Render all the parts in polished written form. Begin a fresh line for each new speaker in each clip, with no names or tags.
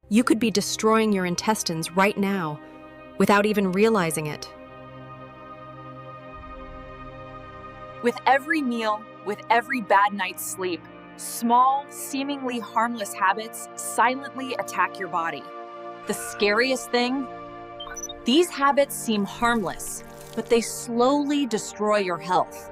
You could be destroying your intestines right now without even realizing it.
With every meal, with every bad night's sleep, small, seemingly harmless habits silently attack your body. The scariest thing? These habits seem harmless, but they slowly destroy your health.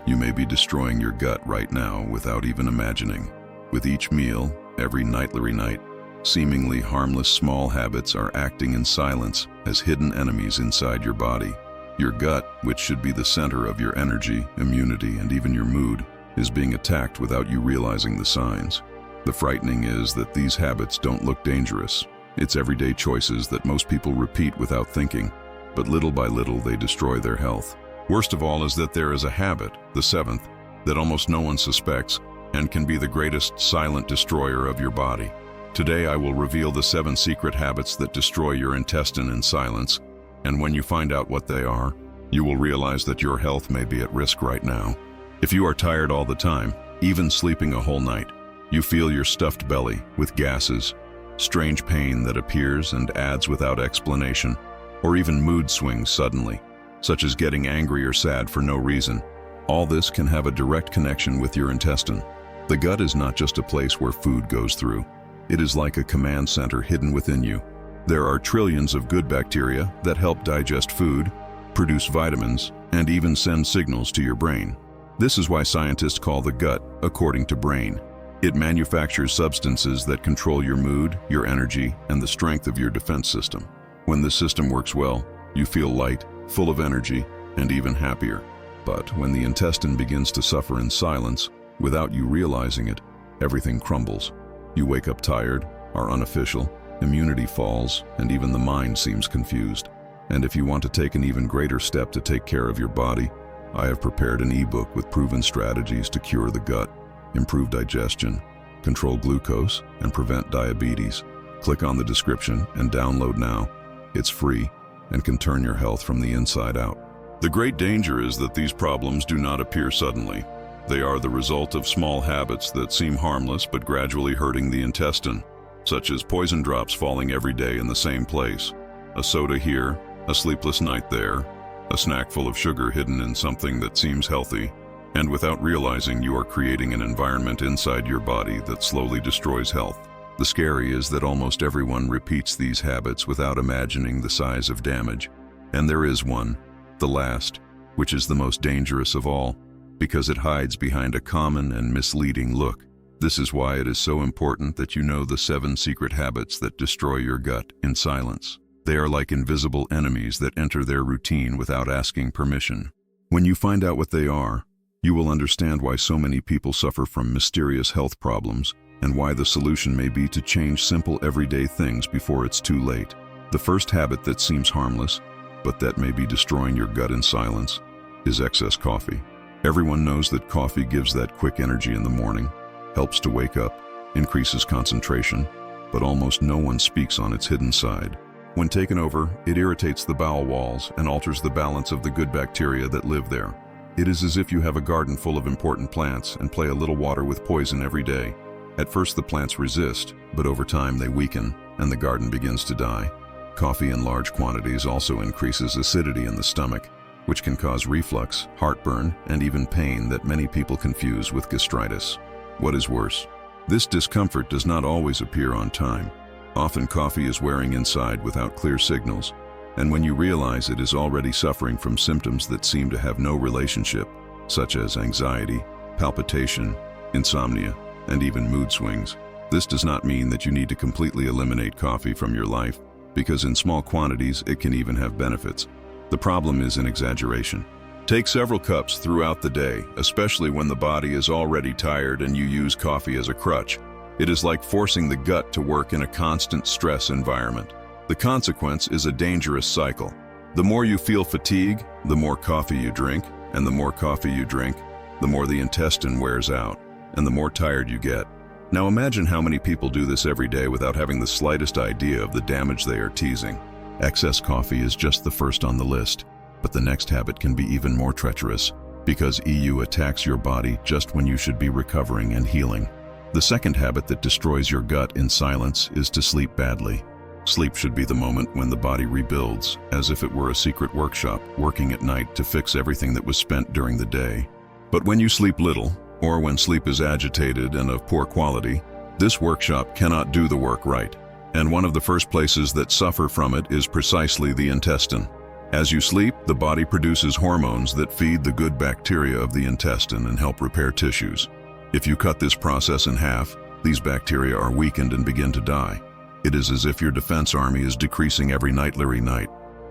You may be destroying your gut right now without even imagining. With each meal, every nightly night, seemingly harmless small habits are acting in silence as hidden enemies inside your body. Your gut, which should be the center of your energy, immunity, and even your mood, is being attacked without you realizing the signs. The frightening is that these habits don't look dangerous. It's everyday choices that most people repeat without thinking, but little by little they destroy their health. Worst of all is that there is a habit, the seventh, that almost no one suspects and can be the greatest silent destroyer of your body. Today I will reveal the 7 secret habits that destroy your intestine in silence, and when you find out what they are, you will realize that your health may be at risk right now. If you are tired all the time, even sleeping a whole night, you feel your stuffed belly with gases, strange pain that appears and adds without explanation, or even mood swings suddenly, such as getting angry or sad for no reason, all this can have a direct connection with your intestine. The gut is not just a place where food goes through. It is like a command center hidden within you. There are trillions of good bacteria that help digest food, produce vitamins, and even send signals to your brain. This is why scientists call the gut according to brain. It manufactures substances that control your mood, your energy, and the strength of your defense system. When the system works well, you feel light, full of energy, and even happier. But when the intestine begins to suffer in silence, without you realizing it, everything crumbles. You wake up tired, are unofficial, immunity falls, and even the mind seems confused. And if you want to take an even greater step to take care of your body, I have prepared an ebook with proven strategies to cure the gut, improve digestion, control glucose, and prevent diabetes. Click on the description and download now. It's free and can turn your health from the inside out. The great danger is that these problems do not appear suddenly. They are the result of small habits that seem harmless but gradually hurting the intestine, such as poison drops falling every day in the same place, a soda here, a sleepless night there, a snack full of sugar hidden in something that seems healthy, and without realizing you are creating an environment inside your body that slowly destroys health. The scary is that almost everyone repeats these habits without imagining the size of damage. And there is one, the last, which is the most dangerous of all, because it hides behind a common and misleading look. This is why it is so important that you know the 7 secret habits that destroy your gut in silence. They are like invisible enemies that enter their routine without asking permission. When you find out what they are, you will understand why so many people suffer from mysterious health problems and why the solution may be to change simple everyday things before it's too late. The first habit that seems harmless, but that may be destroying your gut in silence, is excess coffee. Everyone knows that coffee gives that quick energy in the morning, helps to wake up, increases concentration, but almost no one speaks on its hidden side. When taken over, it irritates the bowel walls and alters the balance of the good bacteria that live there. It is as if you have a garden full of important plants and play a little water with poison every day. At first the plants resist, but over time they weaken and the garden begins to die. Coffee in large quantities also increases acidity in the stomach, which can cause reflux, heartburn, and even pain that many people confuse with gastritis. What is worse? This discomfort does not always appear on time. Often coffee is wearing inside without clear signals, and when you realize it is already suffering from symptoms that seem to have no relationship, such as anxiety, palpitation, insomnia, and even mood swings. This does not mean that you need to completely eliminate coffee from your life, because in small quantities it can even have benefits. The problem is in exaggeration. Take several cups throughout the day, especially when the body is already tired and you use coffee as a crutch. It is like forcing the gut to work in a constant stress environment. The consequence is a dangerous cycle. The more you feel fatigue, the more coffee you drink, and the more coffee you drink, the more the intestine wears out, and the more tired you get. Now imagine how many people do this every day without having the slightest idea of the damage they are teasing. Excess coffee is just the first on the list, but the next habit can be even more treacherous, because EU attacks your body just when you should be recovering and healing. The second habit that destroys your gut in silence is to sleep badly. Sleep should be the moment when the body rebuilds, as if it were a secret workshop working at night to fix everything that was spent during the day. But when you sleep little, or when sleep is agitated and of poor quality, this workshop cannot do the work right. And one of the first places that suffer from it is precisely the intestine. As you sleep, the body produces hormones that feed the good bacteria of the intestine and help repair tissues. If you cut this process in half, these bacteria are weakened and begin to die. It is as if your defense army is decreasing every night.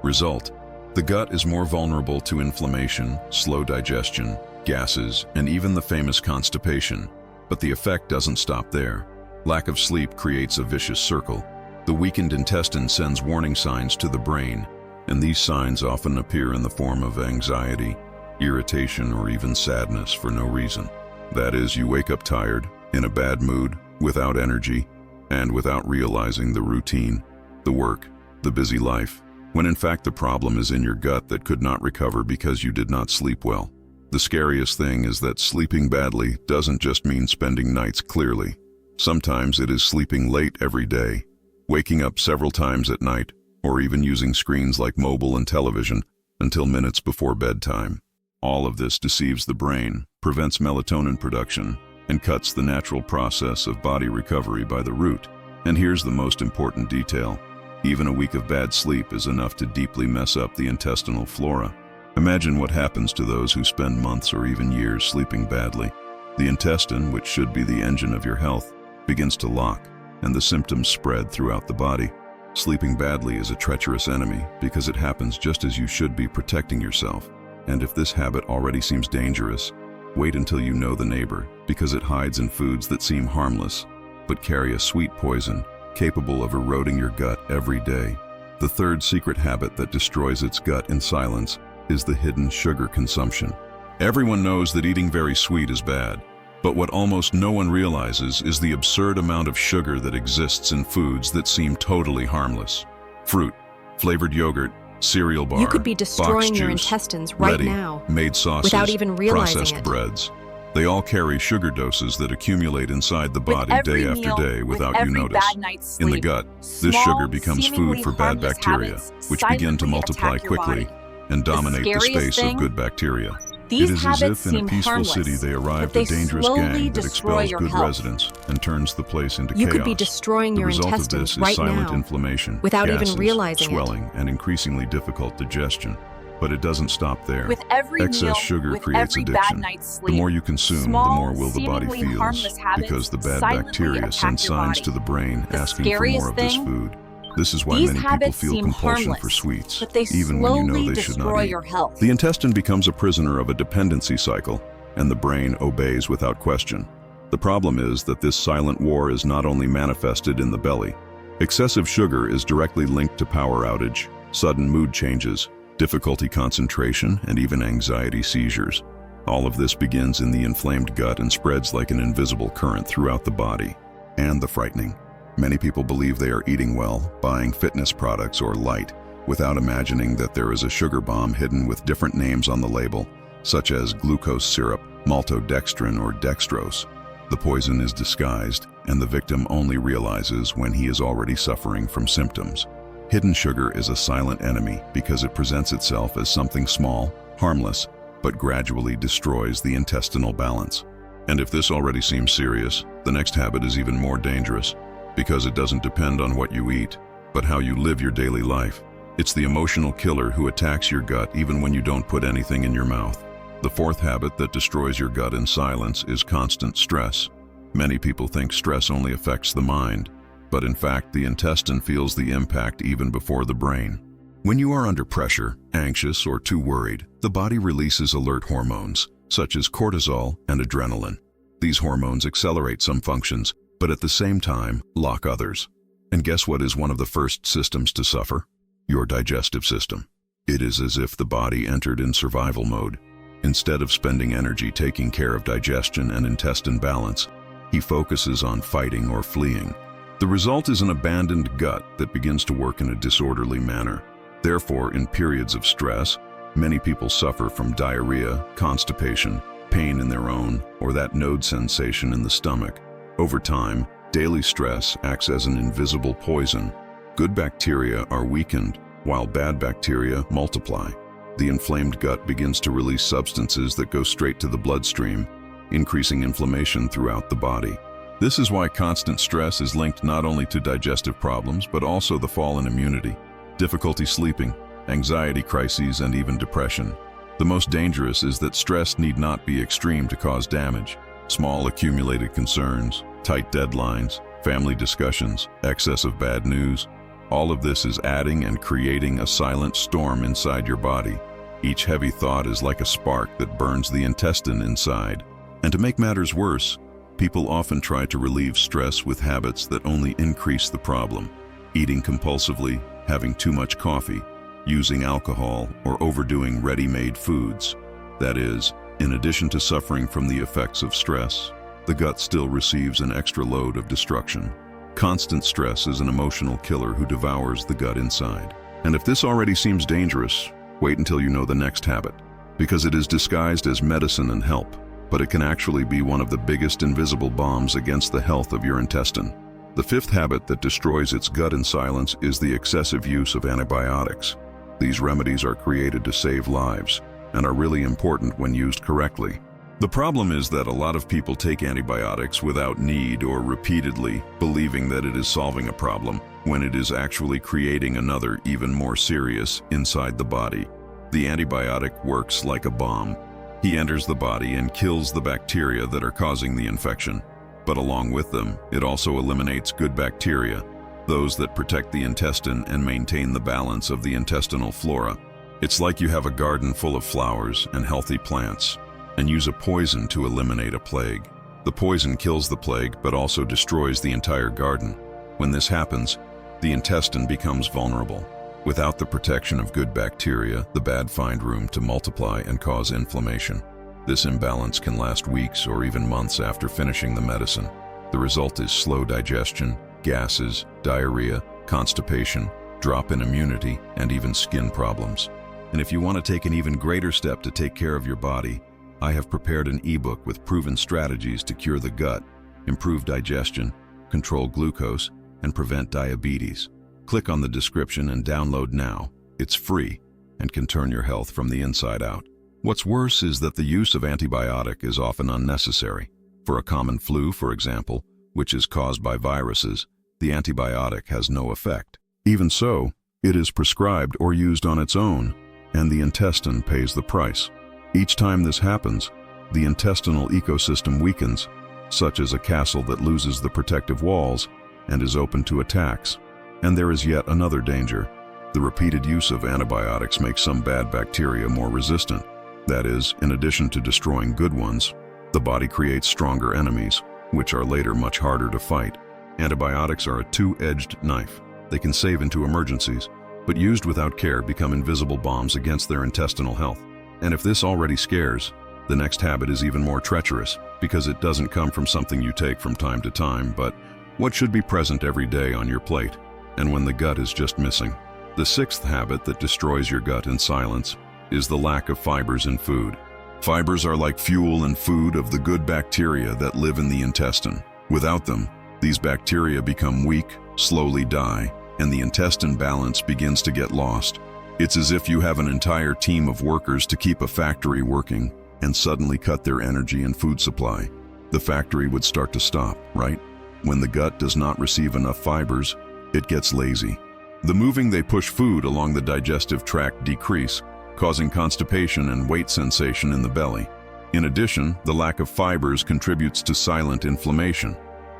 Result: the gut is more vulnerable to inflammation, slow digestion, gases, and even the famous constipation. But the effect doesn't stop there. Lack of sleep creates a vicious circle. The weakened intestine sends warning signs to the brain, and these signs often appear in the form of anxiety, irritation, or even sadness for no reason. That is, you wake up tired, in a bad mood, without energy, and without realizing the routine, the work, the busy life, when in fact the problem is in your gut that could not recover because you did not sleep well. The scariest thing is that sleeping badly doesn't just mean spending nights clearly. Sometimes it is sleeping late every day, waking up several times at night, or even using screens like mobile and television until minutes before bedtime. All of this deceives the brain, prevents melatonin production, and cuts the natural process of body recovery by the root. And here's the most important detail: even a week of bad sleep is enough to deeply mess up the intestinal flora. Imagine what happens to those who spend months or even years sleeping badly. The intestine, which should be the engine of your health, begins to lock, and the symptoms spread throughout the body. Sleeping badly is a treacherous enemy because it happens just as you should be protecting yourself. And if this habit already seems dangerous, wait until you know the neighbor, because it hides in foods that seem harmless, but carry a sweet poison capable of eroding your gut every day. The third secret habit that destroys its gut in silence is the hidden sugar consumption. Everyone knows that eating very sweet is bad, but what almost no one realizes is the absurd amount of sugar that exists in foods that seem totally harmless. Fruit, flavored yogurt, cereal bar,
You could be destroying
box
your
juice,
intestines right
ready,
now
made sauces,
without even realizing
processed
it.
breads. They all carry sugar doses that accumulate inside the body
every
day after
meal,
day
with
without you
every
notice.
bad night's
In the
sleep,
gut, this
small,
sugar becomes
seemingly
food for bad
harmless
bacteria,
habits
which begin to
silently
multiply
attack your
quickly
body.
and dominate the
scariest
space of
thing?
good bacteria.
These
It is as
habits
if in a
seem
peaceful
harmless,
city they
but
arrived
they
a dangerous
slowly
gang that
destroy
expels
your
good
health.
residents and turns the place into
You
chaos.
could be destroying
The
your
result of
intestines
this is
right
silent
now
inflammation,
without even
gases,
realizing it.
swelling, and increasingly difficult digestion. But it doesn't stop there.
With every
Excess
meal,
sugar
with
creates
every
addiction.
bad night's
The
sleep,
more you consume,
small,
the more will the body
seemingly
feels,
harmless habits
because the bad
silently
bacteria
attack
send
your
signs
body.
to the brain
The
asking for
scariest
more of this
thing?
food. This is why
These
many people
habits
feel
seem
compulsion
harmless,
for sweets,
but they
even when you know
slowly
they should
destroy
not eat.
your health.
The intestine becomes a prisoner of a dependency cycle, and the brain obeys without question. The problem is that this silent war is not only manifested in the belly. Excessive sugar is directly linked to power outage, sudden mood changes, difficulty concentration, and even anxiety seizures. All of this begins in the inflamed gut and spreads like an invisible current throughout the body. And the frightening: many people believe they are eating well, buying fitness products or light, without imagining that there is a sugar bomb hidden with different names on the label, such as glucose syrup, maltodextrin, or dextrose. The poison is disguised, and the victim only realizes when he is already suffering from symptoms. Hidden sugar is a silent enemy because it presents itself as something small, harmless, but gradually destroys the intestinal balance. And if this already seems serious, the next habit is even more dangerous, because it doesn't depend on what you eat, but how you live your daily life. It's the emotional killer who attacks your gut even when you don't put anything in your mouth. The fourth habit that destroys your gut in silence is constant stress. Many people think stress only affects the mind, but in fact the intestine feels the impact even before the brain. When you are under pressure, anxious, or too worried, the body releases alert hormones, such as cortisol and adrenaline. These hormones accelerate some functions, but at the same time, lock others. And guess what is one of the first systems to suffer? Your digestive system. It is as if the body entered in survival mode. Instead of spending energy taking care of digestion and intestine balance, he focuses on fighting or fleeing. The result is an abandoned gut that begins to work in a disorderly manner. Therefore, in periods of stress, many people suffer from diarrhea, constipation, pain in their own, or that node sensation in the stomach. Over time, daily stress acts as an invisible poison. Good bacteria are weakened, while bad bacteria multiply. The inflamed gut begins to release substances that go straight to the bloodstream, increasing inflammation throughout the body. This is why constant stress is linked not only to digestive problems, but also the fall in immunity, difficulty sleeping, anxiety crises, and even depression. The most dangerous is that stress need not be extreme to cause damage. Small accumulated concerns, tight deadlines, family discussions, excess of bad news, all of this is adding and creating a silent storm inside your body. Each heavy thought is like a spark that burns the intestine inside. And to make matters worse, people often try to relieve stress with habits that only increase the problem. Eating compulsively, having too much coffee, using alcohol, or overdoing ready-made foods. That is, in addition to suffering from the effects of stress, the gut still receives an extra load of destruction. Constant stress is an emotional killer who devours the gut inside. And if this already seems dangerous, wait until you know the next habit, because it is disguised as medicine and help, but it can actually be one of the biggest invisible bombs against the health of your intestine. The fifth habit that destroys its gut in silence is the excessive use of antibiotics. These remedies are created to save lives and are really important when used correctly. The problem is that a lot of people take antibiotics without need or repeatedly, believing that it is solving a problem, when it is actually creating another, even more serious, inside the body. The antibiotic works like a bomb. He enters the body and kills the bacteria that are causing the infection. But along with them, it also eliminates good bacteria, those that protect the intestine and maintain the balance of the intestinal flora. It's like you have a garden full of flowers and healthy plants, and use a poison to eliminate a plague. The poison kills the plague, but also destroys the entire garden. When this happens, the intestine becomes vulnerable. Without the protection of good bacteria, the bad find room to multiply and cause inflammation. This imbalance can last weeks or even months after finishing the medicine. The result is slow digestion, gases, diarrhea, constipation, drop in immunity, and even skin problems. And if you want to take an even greater step to take care of your body, I have prepared an ebook with proven strategies to cure the gut, improve digestion, control glucose, and prevent diabetes. Click on the description and download now. It's free and can turn your health from the inside out. What's worse is that the use of antibiotic is often unnecessary. For a common flu, for example, which is caused by viruses, the antibiotic has no effect. Even so, it is prescribed or used on its own, and the intestine pays the price. Each time this happens, the intestinal ecosystem weakens, such as a castle that loses the protective walls and is open to attacks. And there is yet another danger. The repeated use of antibiotics makes some bad bacteria more resistant. That is, in addition to destroying good ones, the body creates stronger enemies, which are later much harder to fight. Antibiotics are a two-edged knife. They can save into emergencies, but used without care become invisible bombs against their intestinal health. And if this already scares, the next habit is even more treacherous, because it doesn't come from something you take from time to time, but what should be present every day on your plate, and when the gut is just missing. The sixth habit that destroys your gut in silence is the lack of fibers in food. Fibers are like fuel and food of the good bacteria that live in the intestine. Without them, these bacteria become weak, slowly die, and the intestine balance begins to get lost. It's as if you have an entire team of workers to keep a factory working and suddenly cut their energy and food supply. The factory would start to stop, right? When the gut does not receive enough fibers, it gets lazy. The moving they push food along the digestive tract decrease, causing constipation and weight sensation in the belly. In addition, the lack of fibers contributes to silent inflammation.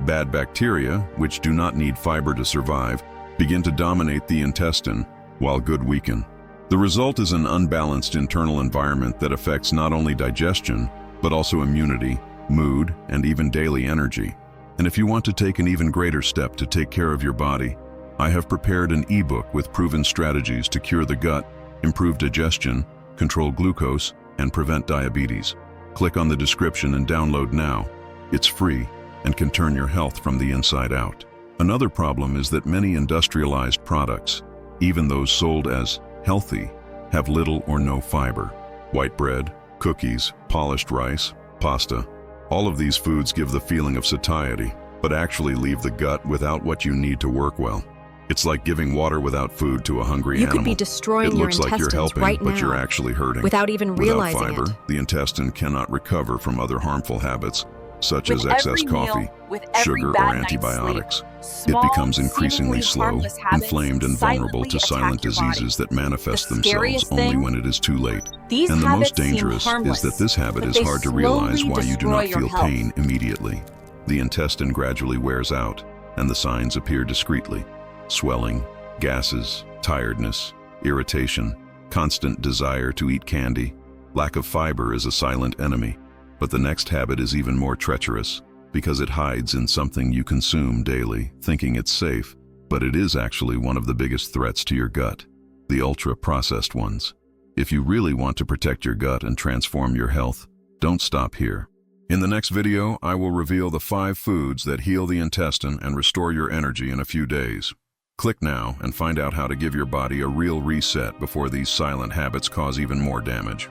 Bad bacteria, which do not need fiber to survive, begin to dominate the intestine, while good weaken. The result is an unbalanced internal environment that affects not only digestion, but also immunity, mood, and even daily energy. And if you want to take an even greater step to take care of your body, I have prepared an ebook with proven strategies to cure the gut, improve digestion, control glucose, and prevent diabetes. Click on the description and download now. It's free and can turn your health from the inside out. Another problem is that many industrialized products, even those sold as healthy, have little or no fiber. White bread, cookies, polished rice, pasta. All of these foods give the feeling of satiety, but actually leave the gut without what you need to work well. It's like giving water without food to a hungry
You
animal.
could be destroying
It
your
looks like you're
intestines
helping,
right
but you're
now
actually hurting.
without even realizing
Without fiber,
it.
the intestine cannot recover from other harmful habits, such
With
as excess
every meal,
coffee,
with every
sugar, or
bad night's
antibiotics.
sleep,
It
small,
becomes increasingly
seemingly
slow,
harmless habits
inflamed, and vulnerable to
silently
silent
attack your body.
diseases that manifest
The
themselves
scariest
only
thing?
when it is too late.
These
And the
habits
most dangerous
seem harmless,
is that this habit
but
is
they
hard to realize
slowly
why you do
destroy
not
your
feel
health.
pain immediately. The intestine gradually wears out, and the signs appear discreetly. Swelling, gases, tiredness, irritation, constant desire to eat candy. Lack of fiber is a silent enemy. But the next habit is even more treacherous, because it hides in something you consume daily, thinking it's safe, but it is actually one of the biggest threats to your gut, the ultra-processed ones. If you really want to protect your gut and transform your health, don't stop here. In the next video, I will reveal the 5 foods that heal the intestine and restore your energy in a few days. Click now and find out how to give your body a real reset before these silent habits cause even more damage.